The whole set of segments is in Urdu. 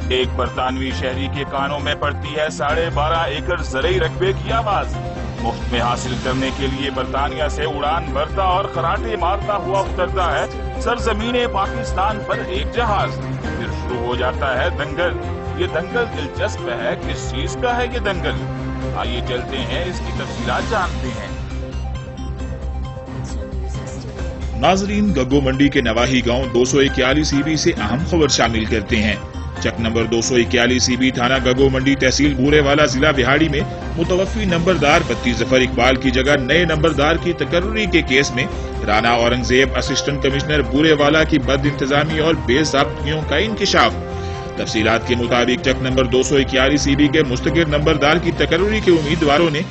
ایک برطانوی شہری کے کانوں میں پڑتی ہے 12.5 ایکڑ زرعی رقبے کی آواز۔ مفت میں حاصل کرنے کے لیے برطانیہ سے اڑان بھرتا اور خراٹے مارتا ہوا اترتا ہے سرزمین پاکستان پر ایک جہاز۔ پھر شروع ہو جاتا ہے دنگل۔ یہ دنگل دلچسپ ہے، کس چیز کا ہے یہ دنگل؟ آئیے چلتے ہیں اس کی تفصیلات جانتے ہیں۔ ناظرین، گگو منڈی کے نواحی گاؤں 241 ای بی سے اہم خبر شامل کرتے ہیں۔ چک نمبر 241 ای بی تھانہ گگو منڈی تحصیل بورے والا ضلع بہاڑی میں متوفی نمبردار بتی ظفر اقبال کی جگہ نئے نمبردار کی تقرری کے کیس میں رانا اورنگزیب اسسٹنٹ کمشنر بورے والا کی بد انتظامی اور بے ضابطگیوں کا انکشاف۔ تفصیلات کے مطابق چک نمبر 241 ای بی کے مستقل نمبردار کی تقرری کے امیدواروں نے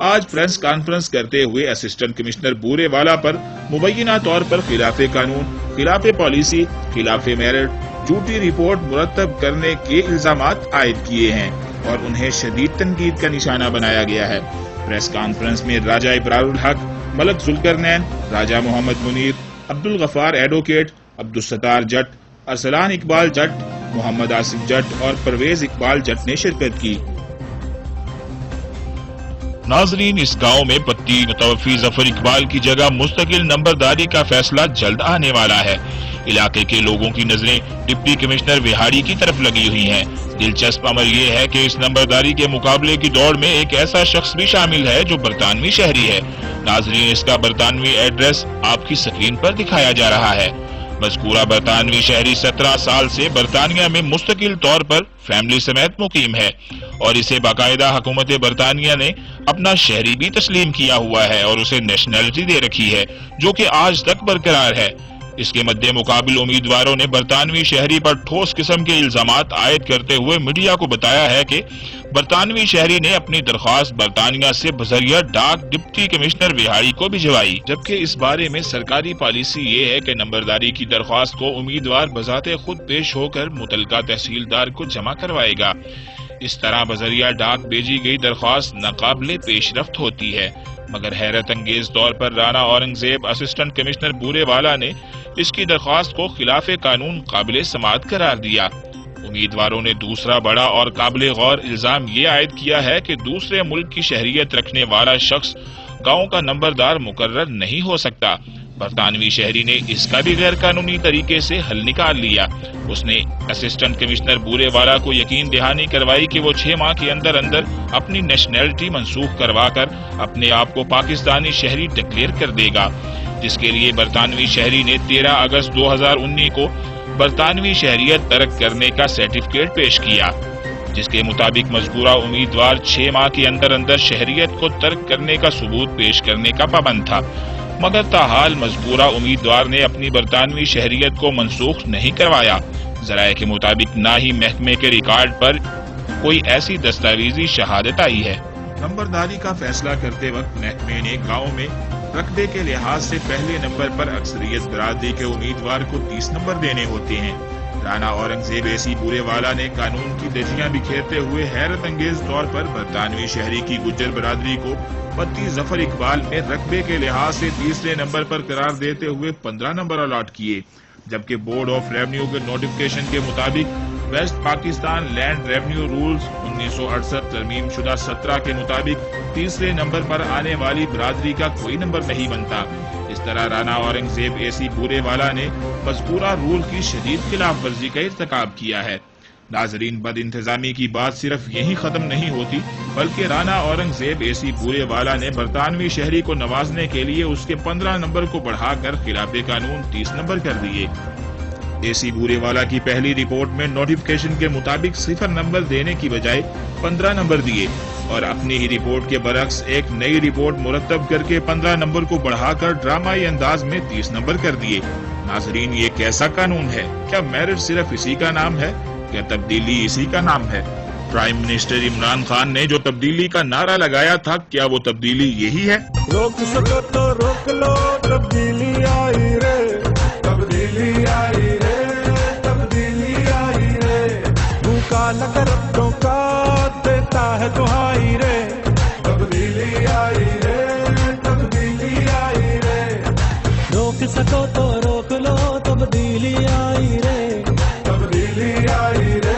آج پریس کانفرنس کرتے ہوئے اسسٹنٹ کمشنر بورے والا پر مبینہ طور پر خلاف قانون، خلاف پالیسی، خلاف میرٹ، جھوٹی رپورٹ مرتب کرنے کے الزامات عائد کیے ہیں اور انہیں شدید تنقید کا نشانہ بنایا گیا ہے۔ پریس کانفرنس میں راجہ ابرار الحق، ملک ذوالقرنین، راجہ محمد منیر، عبدالغفار ایڈوکیٹ، عبدالستار جٹ، ارسلان اقبال جٹ، محمد آصف جٹ اور پرویز اقبال جٹ نے شرکت کی۔ ناظرین، اس گاؤں میں پتی متوفی ظفر اقبال کی جگہ مستقل نمبرداری کا فیصلہ جلد آنے والا ہے۔ علاقے کے لوگوں کی نظریں ڈپٹی کمشنر بہاڑی کی طرف لگی ہوئی ہیں۔ دلچسپ امر یہ ہے کہ اس نمبرداری کے مقابلے کی دوڑ میں ایک ایسا شخص بھی شامل ہے جو برطانوی شہری ہے۔ ناظرین، اس کا برطانوی ایڈریس آپ کی سکرین پر دکھایا جا رہا ہے۔ مذکورہ برطانوی شہری 17 سال سے برطانیہ میں مستقل طور پر فیملی سمیت مقیم ہے اور اسے باقاعدہ حکومت برطانیہ نے اپنا شہری بھی تسلیم کیا ہوا ہے اور اسے نیشنلٹی دے رکھی ہے، جو کہ آج تک برقرار ہے۔ اس کے مد مقابل امیدواروں نے برطانوی شہری پر ٹھوس قسم کے الزامات عائد کرتے ہوئے میڈیا کو بتایا ہے کہ برطانوی شہری نے اپنی درخواست برطانیہ سے بذریعہ ڈاک ڈپٹی کمشنر بہاڑی کو بھجوائی، جبکہ اس بارے میں سرکاری پالیسی یہ ہے کہ نمبرداری کی درخواست کو امیدوار بذات خود پیش ہو کر متعلقہ تحصیلدار کو جمع کروائے گا۔ اس طرح بذریعہ ڈاک بھیجی گئی درخواست ناقابل پیش رفت ہوتی ہے، مگر حیرت انگیز طور پر رانا اورنگزیب اسسٹنٹ کمشنر بورے والا نے اس کی درخواست کو خلاف قانون قابل سماعت قرار دیا۔ امیدواروں نے دوسرا بڑا اور قابل غور الزام یہ عائد کیا ہے کہ دوسرے ملک کی شہریت رکھنے والا شخص گاؤں کا نمبردار مقرر نہیں ہو سکتا۔ برطانوی شہری نے اس کا بھی غیر قانونی طریقے سے حل نکال لیا۔ اس نے اسسٹنٹ کمشنر بورے والا کو یقین دہانی کروائی کہ وہ 6 ماہ کے اندر اپنی نیشنلٹی منسوخ کروا کر اپنے آپ کو پاکستانی شہری ڈکلیئر کر دے گا، جس کے لیے برطانوی شہری نے 13 اگست 2019 کو برطانوی شہریت ترک کرنے کا سرٹیفکیٹ پیش کیا، جس کے مطابق مذکورہ امیدوار 6 ماہ کے اندر شہریت کو ترک کرنے کا ثبوت پیش کرنے کا پابند تھا، مگر تاحال مذکورہ امیدوار نے اپنی برطانوی شہریت کو منسوخ نہیں کروایا۔ ذرائع کے مطابق نہ ہی محکمے کے ریکارڈ پر کوئی ایسی دستاویزی شہادت آئی ہے۔ نمبرداری کا فیصلہ کرتے وقت محکمے نے گاؤں میں رقبے کے لحاظ سے پہلے نمبر پر اکثریت برادری کے امیدوار کو 30 نمبر دینے ہوتے ہیں۔ رانا اورنگزیب ایسی بورے والا نے قانون کی دھجیاں بکھیرتے ہوئے حیرت انگیز طور پر برطانوی شہری کی گجر برادری کو بتی ظفر اقبال میں رقبے کے لحاظ سے تیسرے نمبر پر قرار دیتے ہوئے 15 نمبر الاٹ کیے، جبکہ بورڈ آف ریونیو کے نوٹیفکیشن کے مطابق West Pakistan land revenue rules 1968 ترمیم شدہ 17 کے مطابق تیسرے نمبر پر آنے والی برادری کا کوئی نمبر نہیں بنتا۔ اس طرح رانا اورنگزیب ایسی بورے والا نے مذکورہ رول کی شدید خلاف ورزی کا ارتکاب کیا ہے۔ ناظرین، بد انتظامی کی بات صرف یہی ختم نہیں ہوتی، بلکہ رانا اورنگزیب ایسی بورے والا نے برطانوی شہری کو نوازنے کے لیے اس کے 15 نمبر کو بڑھا کر خلاف قانون 30 نمبر کر دیے۔ ایسی بورے والا کی پہلی رپورٹ میں نوٹیفکیشن کے مطابق 0 نمبر دینے کی بجائے 15 نمبر دیے اور اپنی ہی رپورٹ کے برعکس ایک نئی رپورٹ مرتب کر کے 15 نمبر کو بڑھا کر ڈرامائی انداز میں 30 نمبر کر دیے۔ ناظرین، یہ کیسا قانون ہے؟ کیا میرٹ صرف اسی کا نام ہے؟ کیا تبدیلی اسی کا نام ہے؟ پرائم منسٹر عمران خان نے جو تبدیلی کا نعرہ لگایا تھا، کیا وہ تبدیلی یہی ہے؟ روک سکو تو روک لو، تبدیلی آئی رے، تبدیلی آئی رے، تبدیلی آئی رے، بھوکا لگر ربوں کا دیتا ہے دہائی رے، تبدیلی آئی رے، تبدیلی آئی رے، روک سکو تو روک لو، تبدیلی آئی رے، تبدیلی آئی رے،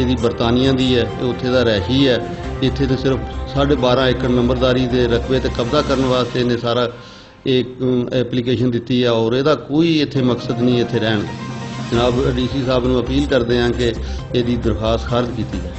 ਇਹਦੀ ਬਰਤਾਨੀਆ ਦੀ ਹੈ, ਇਹ ਉੱਥੇ ਦਾ ਰਹਿਸ਼ੀ ਹੈ। ਇੱਥੇ ਤੇ ਸਿਰਫ 12.5 ਏਕੜ ਨੰਬਰਦਾਰੀ ਦੇ ਰਕਬੇ ਤੇ ਕਬਜ਼ਾ ਕਰਨ ਵਾਸਤੇ ਇਹਨੇ ਸਾਰਾ ਇੱਕ ਐਪਲੀਕੇਸ਼ਨ ਦਿੱਤੀ ਹੈ ਔਰ ਇਹਦਾ ਕੋਈ ਇੱਥੇ ਮਕਸਦ ਨਹੀਂ ਇੱਥੇ ਰਹਿਣ ਦਾ। ਜਨਾਬ DC ਸਾਹਿਬ ਨੂੰ ਅਪੀਲ ਕਰਦੇ ਹਾਂ ਕਿ ਇਹਦੀ ਦਰਖਾਸਤ ਖਾਰਜ ਕੀਤੀ ਜਾਏ।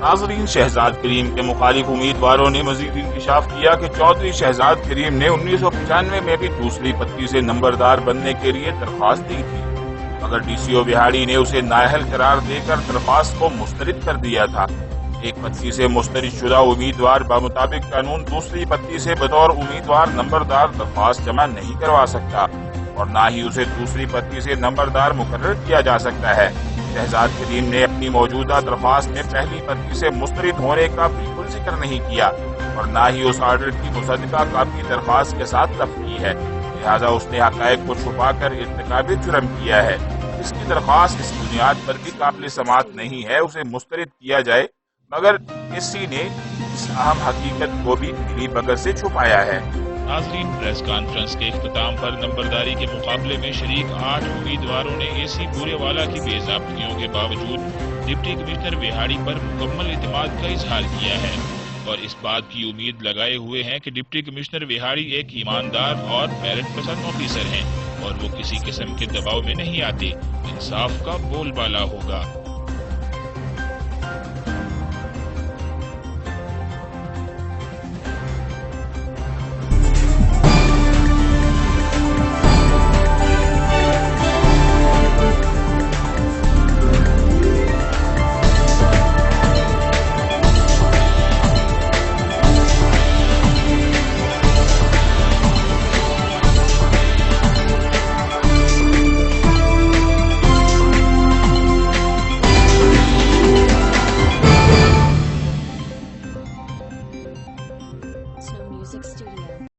ناظرین، شہزاد کریم کے مخالف امیدواروں نے مزید انکشاف کیا کہ چودھری شہزاد کریم نے 1995 میں بھی دوسری پتی سے نمبردار بننے کے لیے درخواست دی تھی، مگر ڈی سی او وہاڑی نے اسے نااہل قرار دے کر درخواست کو مسترد کر دیا تھا۔ ایک پتی سے مسترد شدہ امیدوار بمطابق قانون دوسری پتی سے بطور امیدوار نمبردار درخواست جمع نہیں کروا سکتا اور نہ ہی اسے دوسری پتی سے نمبردار مقرر کیا جا سکتا ہے۔ شہزاد کریم نے اپنی موجودہ درخواست میں پہلی پتی سے مسترد ہونے کا بالکل ذکر نہیں کیا اور نہ ہی اس آرڈر کی مصدقہ کاپی درخواست کے ساتھ دفع کی ہے، لہذا اس نے حقائق کو چھپا کر ارتکاب جرم کیا ہے۔ اس کی درخواست اس بنیاد پر بھی قابل سماعت نہیں ہے اسے مسترد کیا جائے، مگر کسی نے اس اہم حقیقت کو بھی ملی بگر سے چھپایا ہے۔ ناظرین، پریس کانفرنس کے اختتام پر نمبرداری کے مقابلے میں شریک 8 امیدواروں نے اے سی بورے والا کی بے ضابطگیوں کے باوجود ڈپٹی کمشنر وہاڑی پر مکمل اعتماد کا اظہار کیا ہے اور اس بات کی امید لگائے ہوئے ہیں کہ ڈپٹی کمشنر وہاڑی ایک ایماندار اور میرٹ پسند آفیسر ہیں اور وہ کسی قسم کے دباؤ میں نہیں آتے، انصاف کا بول بالا ہوگا۔